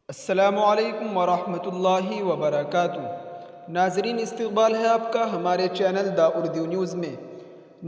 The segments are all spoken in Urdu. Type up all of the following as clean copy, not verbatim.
السلام علیکم ورحمۃ اللہ وبرکاتہ۔ ناظرین، استقبال ہے آپ کا ہمارے چینل دا اردو نیوز میں۔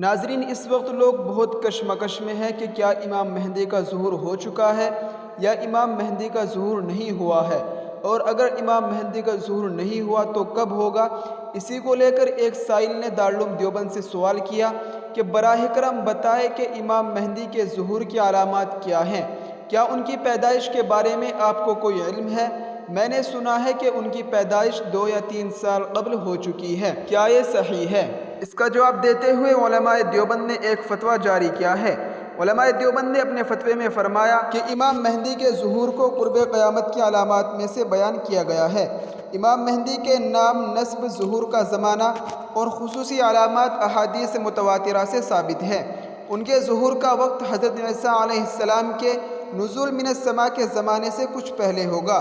ناظرین، اس وقت لوگ بہت کشمکش میں ہیں کہ کیا امام مہدی کا ظہور ہو چکا ہے یا امام مہدی کا ظہور نہیں ہوا ہے، اور اگر امام مہدی کا ظہور نہیں ہوا تو کب ہوگا۔ اسی کو لے کر ایک سائل نے دارالعلوم دیوبند سے سوال کیا کہ براہ کرم بتائے کہ امام مہدی کے ظہور کی علامات کیا ہیں، کیا ان کی پیدائش کے بارے میں آپ کو کوئی علم ہے؟ میں نے سنا ہے کہ ان کی پیدائش 2 یا 3 سال قبل ہو چکی ہے، کیا یہ صحیح ہے؟ اس کا جواب دیتے ہوئے علماء دیوبند نے ایک فتویٰ جاری کیا ہے۔ علماء دیوبند نے اپنے فتوے میں فرمایا کہ امام مہدی کے ظہور کو قرب قیامت کی علامات میں سے بیان کیا گیا ہے۔ امام مہدی کے نام، نسب، ظہور کا زمانہ اور خصوصی علامات احادیث متواترہ سے ثابت ہے۔ ان کے ظہور کا وقت حضرت عیسیٰ علیہ السلام کے نزول من السماء کے زمانے سے کچھ پہلے ہوگا۔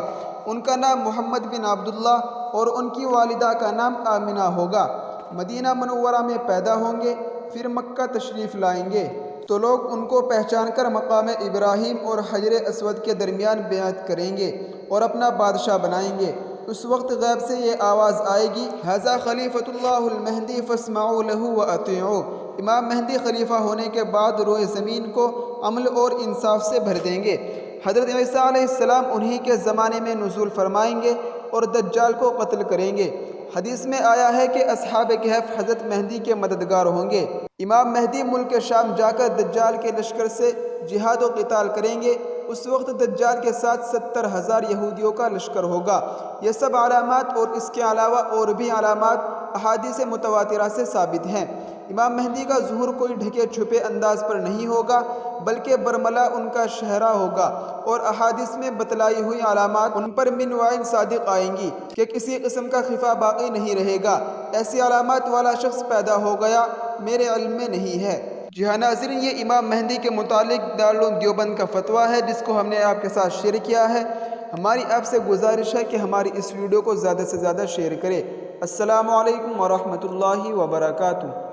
ان کا نام محمد بن عبداللہ اور ان کی والدہ کا نام آمنہ ہوگا۔ مدینہ منورہ میں پیدا ہوں گے، پھر مکہ تشریف لائیں گے تو لوگ ان کو پہچان کر مقام ابراہیم اور حجر اسود کے درمیان بیعت کریں گے اور اپنا بادشاہ بنائیں گے۔ اس وقت غیب سے یہ آواز آئے گی، ھذا خلیفۃ اللہ المہدی فاسمعوا لہ واطیعوا۔ امام مہدی خلیفہ ہونے کے بعد روئے زمین کو عمل اور انصاف سے بھر دیں گے۔ حضرت عیسیٰ علیہ السلام انہی کے زمانے میں نزول فرمائیں گے اور دجال کو قتل کریں گے۔ حدیث میں آیا ہے کہ اصحاب کہف حضرت مہدی کے مددگار ہوں گے۔ امام مہدی ملک شام جا کر دجال کے لشکر سے جہاد و قتال کریں گے۔ اس وقت دجال کے ساتھ 70,000 یہودیوں کا لشکر ہوگا۔ یہ سب علامات اور اس کے علاوہ اور بھی علامات احادیث متواترہ سے ثابت ہیں۔ امام مہدی کا ظہور کوئی ڈھکے چھپے انداز پر نہیں ہوگا، بلکہ برملا ان کا شہرہ ہوگا، اور احادیث میں بتلائی ہوئی علامات ان پر من وعین صادق آئیں گی کہ کسی قسم کا خفا باقی نہیں رہے گا۔ ایسی علامات والا شخص پیدا ہو گیا میرے علم میں نہیں ہے۔ جی ہاں ناظرین، یہ امام مہدی کے متعلق دارالعلوم دیوبند کا فتویٰ ہے جس کو ہم نے آپ کے ساتھ شیئر کیا ہے۔ ہماری آپ سے گزارش ہے کہ ہماری اس ویڈیو کو زیادہ سے زیادہ شیئر کریں۔ السلام علیکم ورحمۃ اللہ وبرکاتہ۔